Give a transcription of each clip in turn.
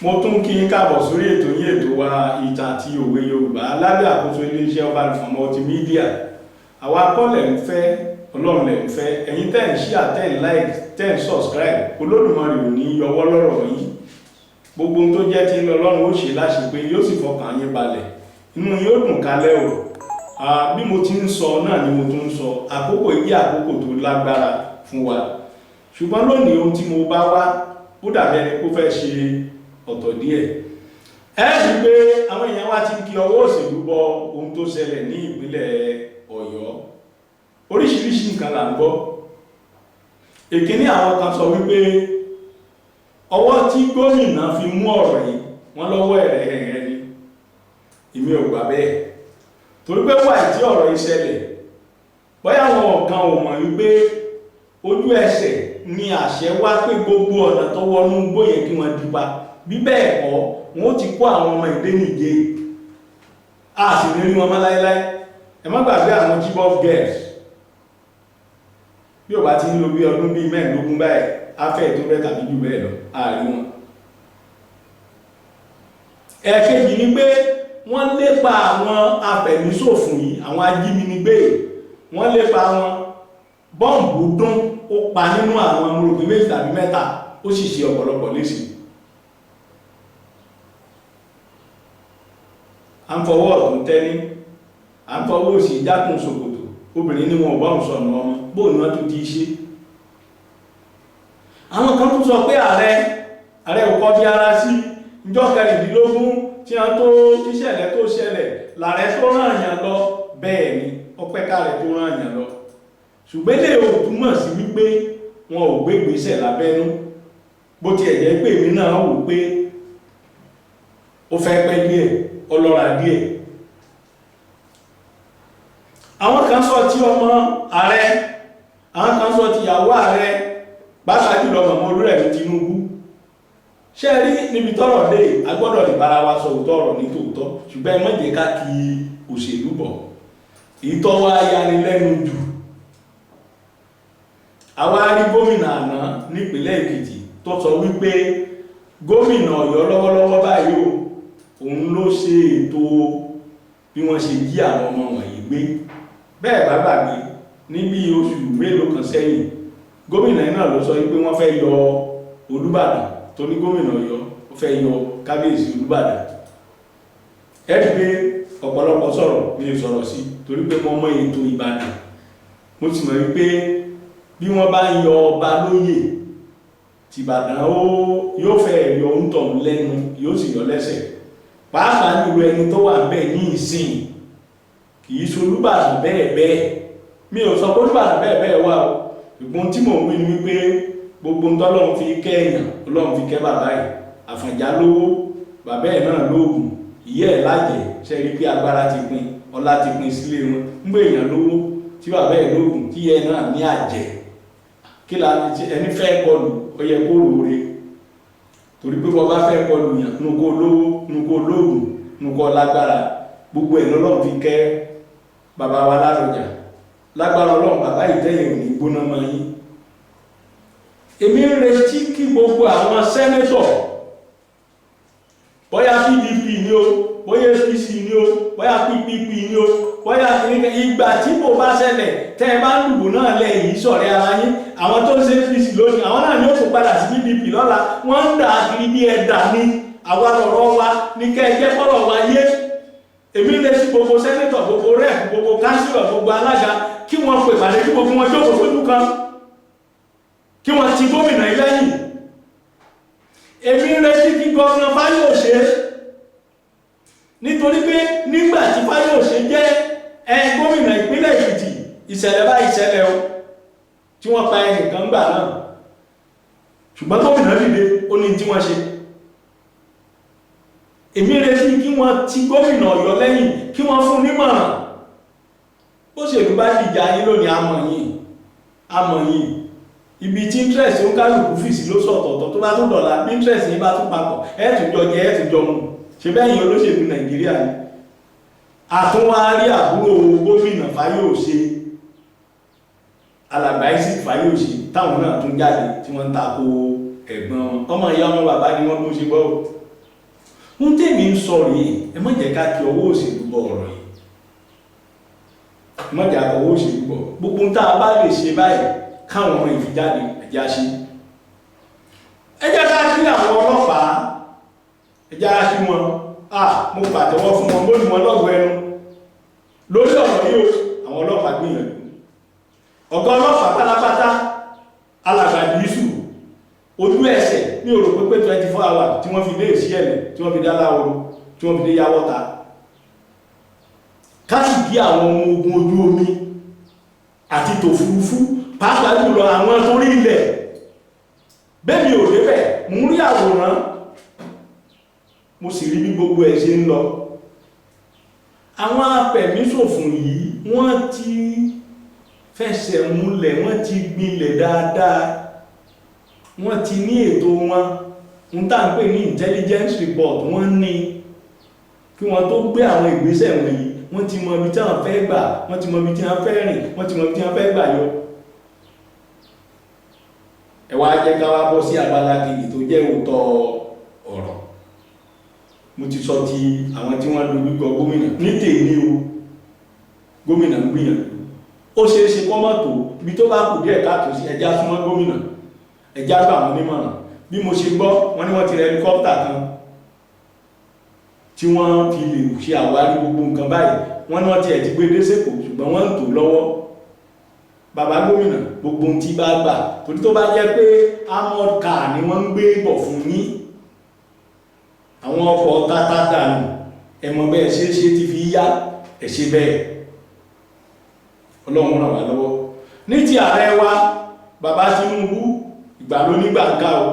mo tún kí n káàbọ̀ sórí ètò yín ètò wa ìtàn àti òwe Yorùbá lábẹ́ àkóso iléeṣẹ́ Ọbalùfọ̀n Multimedia. Àwa kọ́ lẹ̀ ń fẹ́, Ọlọ́run lẹ̀ ń fẹ́, ẹ̀yin tẹ́ ń share, tẹ́ ń like, tẹ́ ń subscribe, Olódùmarè ò ní yọwọ́ lọ́rọ̀ yín. Gbogbo ohun tó jẹ́ tí Ọlọ́run ó ṣe láṣepé yóò sì fọkàn yín balẹ̀. Inú yín ó dùn kálẹ̀ o. Bí mo ti ń sọ náà ni mo tún ń sọ, àkókò yìí àkókò tó lágbára fún wa. Ṣùgbọ́n lónìí ohun tí mo bá wá ó dàbí ẹni kó fẹ́ ṣe ọ̀tọ̀ díẹ̀. Ẹ rí pé àwọn èèyàn wá ti kí ọwọ́ òṣèlú bọ ohun tó ṣẹlẹ̀ ní ìpínlẹ̀ Ọ̀yọ́. Oríṣiríṣi nǹkan là ń gbọ́. Èkíní àwọn kan sọ wípé ọwọ́ tí gómìnà fi mú ọ̀rọ̀ yìí wọ́n lọ́wọ́ ẹ̀rẹ̀ ni. Èmi ò gbà bẹ́ẹ̀. Torí pé wà tí ọ̀rọ̀ yìí ṣẹlẹ̀, bóyá àwọn kan ò mọ̀ wípé ojú ẹsẹ̀ ni àṣẹ wá pé gbogbo ọ̀nà tó wọnú igbó yẹn kí wọ́n dípa. Bí bẹ́ẹ̀ kọ́, wọ́n ti kó àwọn ọmọ ìdé nìje. A sì ní rí wọn mọ́ láíláí. Ẹ má gbàgbé àwọn Chibok girls. Bí ó bá ti ń lo bí ọdún bí mẹ́ẹ̀ẹ́dógún báyìí, afẹ́ tó bẹ́ẹ̀ tàbí jù bẹ́ẹ̀ lọ, àárí wọn. Ẹ̀kejì ni pé wọ́n lépa àwọn afẹ̀míṣòfò yìí, àwọn ajínigbé, wọ́n lépa wọn. Bọ́ǹbù dún ó pa nínú àwọn ọmọlógún méjì tàbí mẹ́ta, ó sì ṣe ọ̀pọ̀lọpọ̀ léṣe. À ń fọwọ́ ọ̀tún tẹ́ní, à ń fọwọ́ òsì jákùn ṣòkòtò, obìnrin ní wọn ò bá ń sọ̀nà ọmọ, bóò ní wọ́n tún ti ṣe. Àwọn kan tún sọ pé ààrẹ ò kọbi ara sí ìjọ 16 tí wọ́n tó tíṣẹ̀lẹ̀ tó ṣẹlẹ̀, lààrẹ tó rán àyàn lọ, bẹ́ẹ̀ ni ọpẹ́ káàrẹ tó rán àyàn lọ. Ṣùgbọ́n lè ò túmọ̀ sí wípé wọn ò gbé ìgbésẹ̀ lábẹ́nú, bó ti ẹ̀jẹ̀ pé èmi náà wò pé ó fẹ́ pẹ́ díẹ̀, ọlọ́ra díẹ̀. Àwọn kan sọ tí ọmọ ààrẹ, àwọn kan sọ tí ìyàwó ààrẹ, pàápàá jùlọ mọ̀mọ́ Olúrẹ̀mí Tinubu. Ṣé rí níbi tọ́rọ̀ dé, a gbọ́dọ̀ lè bára wa sọ òótọ́ ọ̀rọ̀ ní tòótọ́, ṣùgbọ́n ẹ má jẹ́ ká kí òṣèlú bọ̀. Ìtọ́ wa yani lẹ́nu jù. Àwa rí gómìnà àná nípínlẹ̀ Èkìtì tó sọ wípé gómìnà Ọ̀yọ́ lọ́wọ́lọ́wọ́ báyìí òun ló ṣe ètò bí wọ́n ṣe jí àwọn ọmọ wọ̀nyí gbé. Bẹ́ẹ̀ bá gbàgbé ní bí oṣù mélòó kan sẹ́yìn, gómìnà náà ló sọ wípé wọ́n fẹ́ yọ Olúbàdàn, tó ní gómìnà Ọ̀yọ́ ó fẹ́ yọ kábíyèsí Olúbàdàn. Ẹ rí pé ọ̀pọ̀lọpọ̀ sọ̀rọ̀ ní sọ̀rọ̀ sí torí pé wọ́n mọ̀ ètò Ìbàdàn. Mo sì mọ̀ wípé bí wọ́n bá ń yọ ọba lóyè, tìbàdàn yóò fẹ́ yọ oúntọ̀ lẹ́nu, yóò sì yọ lẹ́sẹ̀. Pàápàá nílò ẹni tó wà bẹ́ẹ̀ ní ìsìn, kìí ṣe Olúbàdàn bẹ́ẹ̀ bẹ́ẹ̀. Mi ò sọ pé Olúbàdàn bẹ́ẹ̀ bẹ́ẹ̀ wà o. Ìgbọ́n tí mò ń wí ni wípé gbogbo ń tọ́lọ́run fi kẹ́ èèyàn, Ọlọ́run fi kẹ́ bàbá yìí. Àfọ̀njá lówó, bàbá ẹ̀ náà lóògùn, ìyá ẹ̀ lájẹ̀, ṣe rí pé agbára ti pin, ọlá ti pin sílé wọn. ń gbé èèyàn lówó, tí bàbá ẹ̀ lóògùn, tí ẹ̀ náà ní àjẹ́. Kí la ẹni fẹ́ kọlù, ó yẹ kó lóore. Torí pé bọ́ bá fẹ́ kọlù yàn, nukó lówó, nukó lóògùn, nukó lágbára, gbogbo ẹ̀ lọ́lọ́run fi kẹ́ bàbá wa Ládọjà. Lágbára Ọlọ́run bàbá ìtẹ́yìn ò ní gbóná mọ́ yín. Èmi ń retí kí gbogbo àwọn sẹ́nétọ̀, bóyá PDP ni o, bóyá APC ni o, bóyá PPP ni o, bóyá ìgbà tí kò bá ṣẹlẹ̀ tẹ́ ẹ bá ń dùbò náà lẹ̀ yìí sọ̀rẹ́ ara yín, àwọn tó ń ṣe APC lónìí, àwọn náà ni ó tún padà sí PDP lọ́la, wọ́n ń dà kiri bí ẹ̀dà ní àwa lọ̀rọ̀ wa ní kẹ́ ẹ jẹ́ kọ́rọ̀ wa yé. Èmi lè sí gbogbo sẹ́nétọ̀, gbogbo rẹ̀, gbogbo kánsílọ̀, gbogbo alága kí wọ́n pè pàdé kí gbogbo wọn jókòó sójú kan, kí wọ́n ti gómìnà ilẹ́yìn. Èmi retí kí gọ́ọ̀nà Fáyọ̀ṣe, nítorí pé nígbà tí Fáyọ̀ṣe jẹ́ gómìnà ìpínlẹ̀ Èkìtì, ìṣẹ̀lẹ̀ bá ìṣẹ̀lẹ̀ o, tí wọ́n pa ẹnìkan gbà náà. Ṣùgbọ́n gómìnà dìde, ó ní tí wọ́n ṣe. Èmi retí kí wọ́n ti gómìnà Ọ̀yọ́ lẹ́yìn, kí wọ́n fún nímọ̀ràn. Bó ṣèlú bá dìjà yín lónìí, àmọ̀ yìí. Ibi tí interest ó kálùkù fìsí ló sọ̀tọ̀ọ̀tọ̀, tó bá tún dọ̀la bí interest yín bá tún papọ̀, ẹ̀tùjọ jẹ ẹ̀tùjọ mú. Ṣe bẹ́yìn olóṣèlú Nàìjíríà ni. Àtúnwárí àbúrò gómìnà Fáyọ̀ṣe, Alàgbà Isaac Fáyọ̀ṣe, táwọn náà tún jáde tí wọ́n ń tako ẹ̀gbọ́n wọn. Ọmọ ìyá ọmọ bàbá ni wọ́n tó ṣe gbọ́. ń tèmi ń sọ rèé, ẹ má jẹ́ ká kí ọwọ́ òṣèlú bọ̀ ọ̀rọ̀ yìí, ẹ má jẹ́ ká ọwọ́ òṣèlú bọ̀. Gbogbo ń tá a bá lè ṣe báyìí káwọn ọmọ ìfijáde ẹ̀já ṣe. Ẹ jẹ́ ká kí àwọn ọlọ́pàá, ẹ jẹ́ ká kí wọn, mo pàtẹ́wọ́ fún wọn, mo ní wọn lọ́gọ̀ ẹnu lórí ọ̀rọ̀ yìí o. Àwọn ọlọ́pàá gbìyànjú. Ọ̀gá ọlọ́pàá pátápátá alàgbà Yísù ojú ẹsẹ̀ ní òrò pé 24 hours tí wọ́n fi dé ìṣẹ́lẹ̀, tí wọ́n fi dá láwọ́rọ̀, tí wọ́n fi dé yáwọ́ta. Káàkì bí àwọn ọmọ ogun ojú omi àti tòfurufú pàápàá jùlọ àwọn tó rí ilẹ̀. Bẹ́ẹ̀ni ò débẹ̀, mò ń rí àwòrán, mo sì rí bí gbogbo ẹ̀ ṣe ń lọ. Àwọn apẹ̀míṣòfò yìí wọ́n ti fẹsẹ̀ múlẹ̀, wọ́n ti gbilẹ̀ dáadáa, wọ́n ti ní ètò wọn, ń tà ń pè ní intelligence report, wọ́n ní kí wọ́n tó gbé àwọn ìgbésẹ̀ wọ̀nyí, wọ́n ti mọ ibi tí wọ́n fẹ́ gbà, wọ́n ti mọ ibi tí wọ́n fẹ́ rìn, wọ́n ti mọ ibi tí wọ́n fẹ́ gbà yọ. Ẹ wá jẹ́ ká wá bọ́ sí abala kejì tó jẹ́ òótọ́ ọ̀rọ̀. Mo ti sọ ti àwọn tí wọ́n dojú kọ gómìnà ní tèmi o, gómìnà ń gbìyànjú. Ó ṣe é ṣe kọ́mọ̀tò ibi tó bá kù díẹ̀ káàtó sí ẹjá súnmọ́ gómìnà, ẹjá gbà wọn nímọ̀ràn. Bí mo ṣe gbọ́, wọ́n ní wọ́n ti rẹ helicopter kan tí wọ́n fi lè ṣe àwárí gbogbo nǹkan báyìí. Wọ́n ní wọ́n ti ẹ̀ ti gbé dé sẹ́kọ̀ọ́ ṣùgbọ́n wọ́n ń tò lọ́wọ́. Bàbá gómìnà gbogbo ohun tí bá gbà, torí tó bá jẹ́ pé armored car ni wọ́n ń gbé bọ̀ fún yín, àwọn ọkọ̀ tátá dànù, ẹmọ bẹ́ẹ̀ ṣe ti fi yá ẹ̀ṣẹ́ bẹ́ẹ̀. Ọlọ́run ràn wá lọ́wọ́. Ní ti ààrẹ wa bàbá Tinubu ìgbà ló nígbàǹkà o,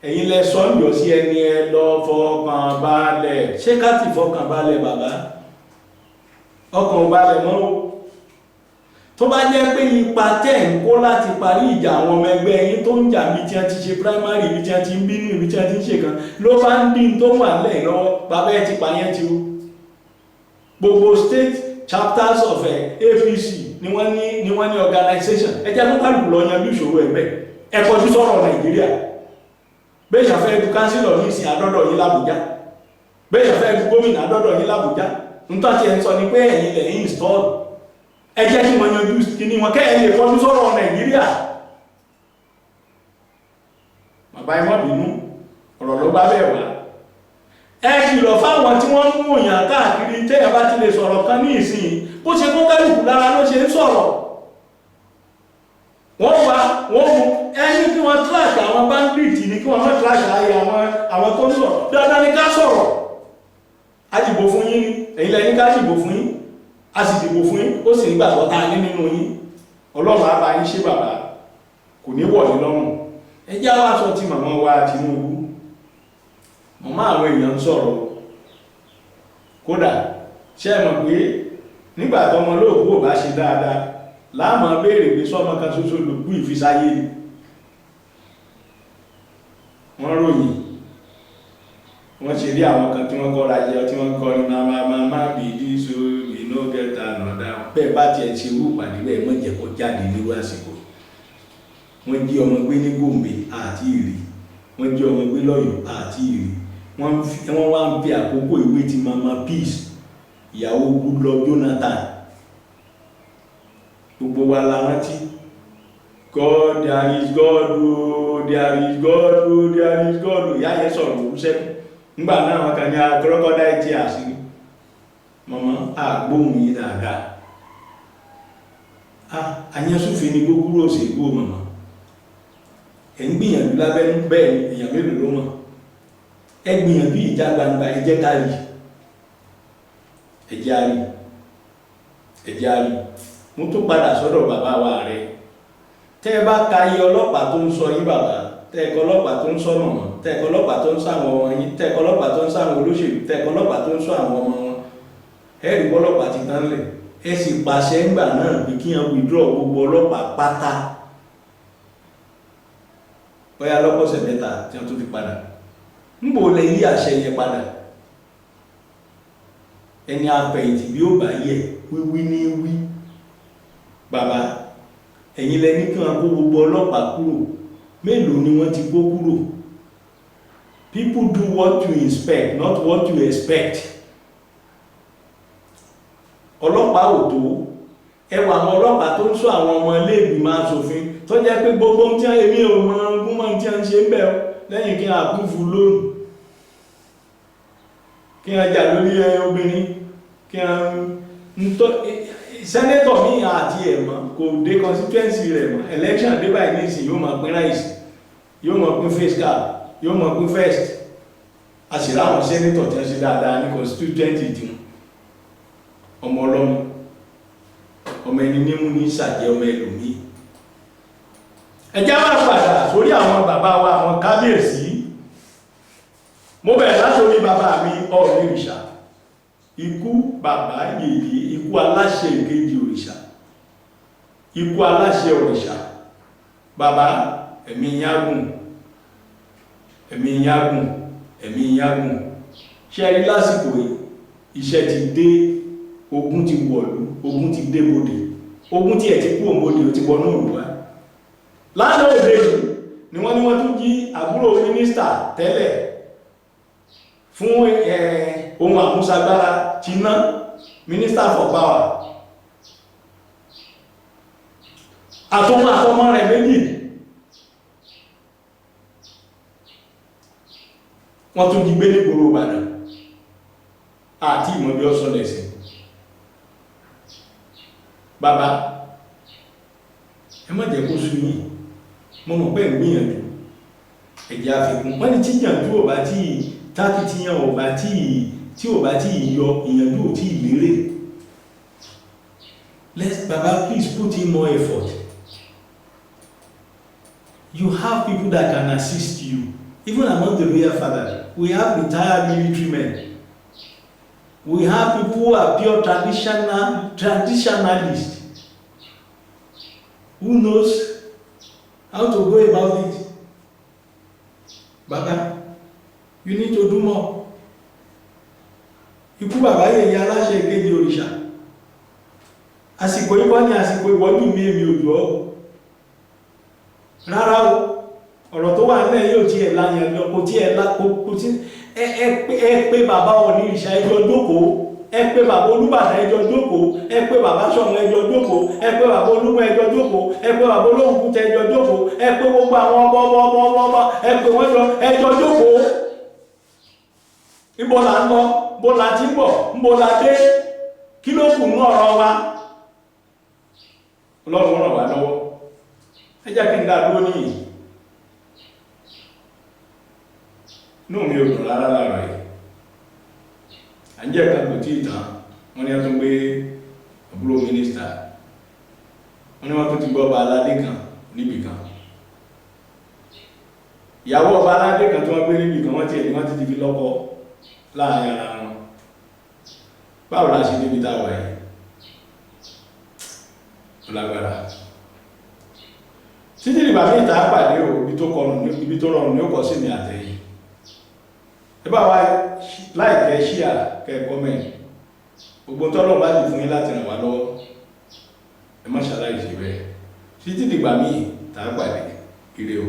ẹ̀yin lẹ sọ ń yọ sí ẹni ẹ lọ fọkàn balẹ̀. Ṣé ká ti fọkàn balẹ̀ bàbá? Ọkàn ò balẹ̀ mọ́ o. Tó bá jẹ́ pé ipa tẹ́ ń kó láti parí ìjà àwọn ọmọ ẹgbẹ́ yín tó ń jà bí tí wọ́n ti ṣe primary, bí tí wọ́n ti ń bínú, bí tí wọ́n ti ń ṣe kan ló bá ń dín tó wà lẹ́yìn lọ́wọ́, bàbá ẹ ti pààyàn ti o. Gbogbo state chapters of APC ni wọ́n ní organization. Ẹ jẹ́ kó kálukú lọ yanjú ìṣòro ẹ̀bẹ̀. Ẹ kọjú sọ̀rọ̀ Nàìjíríà. Bẹ́ẹ̀ ṣàfẹ́ ẹ̀dù kánsílọ̀ ní ìsìn àdọ́dọ̀ yìí l'Àbújá. Bẹ́ẹ̀ ṣàfẹ́ ẹ̀dù gómìnà àdọ́dọ̀ yìí l'Àbújá. Nítorí ẹ̀ ń sọ ni pé ẹ̀yin lẹ̀ ń install. Ẹ jẹ́ kí wọ́n yanjú kíní wọn kẹ́ ẹ lè kọjú sọ̀rọ̀ Nàìjíríà. Bàbá ẹ má bínú, ọ̀rọ̀ ló bá bẹ́ẹ̀ wá. Ẹ kìlọ̀ fáwọn tí wọ́n mú òyìn káàkiri tẹ́ ẹ bá ti lè sọ̀rọ̀ kan ní ìsìn bó ṣe kó kálukú lára ló ṣe ń sọ̀rọ̀. Wọ́n mú ẹni kí wọ́n tíráàkì àwọn bandit ní kí wọ́n má tíráàkì ayé àwọn tó ń sọ̀rọ̀. Dáadáa ní ká sọ̀rọ̀. A dìbò fún yín ni, ẹ̀yin lẹ́ni ká dìbò fún yín, a sì dìbò fún yín, ó sì nígbàgbọ́ ta ní nínú yín. Ọlọ́run á bá yín ṣe bàbá, kò ní wọ̀ ní lọ́rùn. Ẹ jẹ́ àwọn aṣọ tí màmá wa Tinubu, màmá àwọn èèyàn ń sọ̀rọ̀. Kódà ṣé ẹ mọ̀ pé nígbà tọ́mọ olóòkú ò bá ṣe dáadáa láàmú béèrè pé sọ́mọ kan ṣoṣo ló kú ìfisáyé ni. Wọ́n ròyìn, wọ́n ṣe rí àwọn kan tí wọ́n kọ́ra jẹ́ tí wọ́n kọ́ ní máa bí díṣó ìná gẹ́ta nàdá. Bẹ́ẹ̀ bá tiẹ̀ ṣe irú ìpàdé bẹ́ẹ̀ mọ̀ jẹ́ kó jáde nírú àsìkò. Wọ́n jí ọmọ gbé ní Gombe àti ìrì, wọ́n jí ọmọ gbé lọ́yọ̀ọ́ àti ìrì. Wọ́n wá ń fi àkókò ìwé ti Mama Peace, ìyàwó Goodluck Jonathan. Gbogbo wa la rántí. God, there is God, oh, there is God, oh, there is God. Ìyá yẹn sọ̀rọ̀ òun sẹ́kù. Nígbà náà wọn kàn ní crocodile tears àṣírí. Màmá àgbóhùn yìí dáadáa. Àyẹ́sùfin ni gbogbo òṣèlú màmá. Ẹ̀ ń gbìyànjú lábẹ́nú bẹ́ẹ̀ ni èèyàn mélòó ló mọ̀. Ẹ gbìyànjú ìjà gbangba, ẹ jẹ́ ká rí. Ẹ jẹ́ á rí. Ẹ jẹ́ á rí. Mo tún padà sọ́dọ̀ bàbá wa rẹ̀. Tẹ́ ẹ bá ka iye ọlọ́pàá tó ń sọ yín bàbá, tẹ́ ẹ kọ ọlọ́pàá tó ń sọ mọ̀mọ́, tẹ́ ẹ kọ ọlọ́pàá tó ń sọ àwọn ọmọ yín, tẹ́ ẹ kọ ọlọ́pàá tó ń sọ àwọn olóṣèlú, tẹ́ ẹ kọ ọlọ́pàá tó ń sọ àwọn ọmọ wọn. Ẹ rí ọlọ́pàá ti tán lẹ̀. Ẹ sì pàṣẹ ńgbà náà pé kí wọ́n withdraw gbogbo ọlọ́pàá pátá. Bóyá lọ́pọ̀ọ̀sẹ̀ mẹ́ta tí wọ́n tún fi padà. Níbo lẹ yí àṣẹ yẹn padà? Ẹni afẹ̀yìntì bí ó bá yẹ wíwí ní wí. Bàbá, ẹ̀yin lẹ ní kí wọ́n kó gbogbo ọlọ́pàá kúrò. Mélòó ni wọ́n ti kó kúrò? People do what you inspect, not what you expect. Ọlọ́pàá ò tó ẹwà àwọn ọlọ́pàá tó ń sọ àwọn ọmọ ilé ìgbìmọ̀ aṣòfin tó jẹ́ pé gbogbo tí èmi ò mọ gúnmọ̀ tí a ń ṣe ń bẹ̀ lẹ́yìn kí a àpúfù lónìí kí a jà lórí obìnrin kí a ń tó sẹ́nẹ́tọ̀ ní àti ẹ̀mọ́ kò dé constituency rẹ̀ mọ́ election dé báyìí ní ìsìn yóò máa pín ráìsì yóò máa pín face cap yóò máa pín first àṣírí àwọn sẹ́nẹ́tọ̀ tí wọ́n ṣe dáadáa ní constituency tí ọmọ ọlọ́mọ ọmọ ẹni nímú ní ìsàjẹ́ ọmọ ẹlòmí ẹjá wá padà sórí àwọn bàbá wa àwọn kábíyèsí mo bẹ̀rẹ̀ látorí bàbá mi Ọ̀rìnrìṣà ikú bàbá yèyé ikú aláṣẹ ìkejì òrìṣà ikú aláṣẹ òrìṣà bàbá ẹ̀mí yágùn ẹ̀mí yágùn ẹ̀mí yágùn ṣe rí lásìkò iṣẹ́ ti dé ogun ti wọ̀lú ogun ti dé bòdè ogun tí ẹ̀ ti kú òmòdè ò ti wọnú òrùwá lánàá òde yìí ni wọ́n tún jí àbúrò mínísítà tẹ́lẹ̀ fún ohun àmúṣagbára China minister for power àtọmọ rẹ̀ méjì wọ́n tún jí gbé ní gbòòrò Ìbàdàn àti ìmọ̀ bí ó sọ lẹ́sìn bàbá ẹ má jẹ́ kó sú yìí mo mọ̀ pé ìgbìyànjú ẹ̀jẹ̀ àfikún wọ́n ní tíyànjú ò bá tí tákìtíyàn ò bá tí ò bá tí yọ ìyànjú ò tí lérè. Let's baba please put in more effort. You have people that can assist you even among the royal father. We have retired military men. We have people who are pure traditionalists. Who knows how to go about it? Baba, you need to do more. Ikú bàbá yẹ̀yẹ́ aláṣẹ ìkejì òrìṣà. Àsìkò ikọ́ ní àsìkò ìwọ́jú mi èmi òjò ọ́. Rárá o, ọ̀rọ̀ tó wà nílẹ̀ yóò tí ẹ̀ láyẹ̀ lọ, kò tí ẹ̀ lákò tí ẹ pé bàbá Ọ̀rìnrìṣà ẹjọ́ jókòó, ẹ pé bàbá Olúbàdàn ẹjọ́ jókòó, ẹ pé bàbá Ṣọ̀ún ẹjọ́ jókòó, ẹ pé bàbá Olúmọ ẹjọ́ jókòó, ẹ pé bàbá Olóhùnkútẹ ẹjọ́ jókòó, ẹ pé gbogbo àwọn ọmọ ẹ pé wọ́n jọ ẹjọ́ jókòó. Ibo là ń lọ, bó la ti ń bọ̀, bó la dé, kí ló kù ní ọ̀rọ̀ wa? Ọlọ́run ràn wá lọ́wọ́. Ẹ jẹ́ kí n dá dúró níyì. Inú mi ò dùn rárá lára yìí. À ń jẹ́ ìkan kò tí ì tán, wọ́n ní wọ́n tún gbé àbúrò mínísítà. Wọ́n ní wọ́n tún ti gbọ́ ọba aládé kan níbì kan. Ìyàwó ọba aládé kan tí wọ́n gbé níbì kan wọ́n ti fi lọ́kọ láàrin ara wọn. Báwo la ṣe débi táwa yìí? Lágbára. Títí ìgbà mí ìta pàdé o, ibi tó rọrùn ní ó kọ sí ní àtẹ̀yìn. Ẹ bá wa láìpẹ́ ṣíà kẹ́ẹ̀kọ́ mẹ́rin. Gbogbo tọ́lọ̀ bá ti fún yín láti ràn wá lọ́wọ́. Ẹ má ṣàlàyé ṣe bẹ́ẹ̀. Títí ìgbà mí ìta pàdé. Ire o.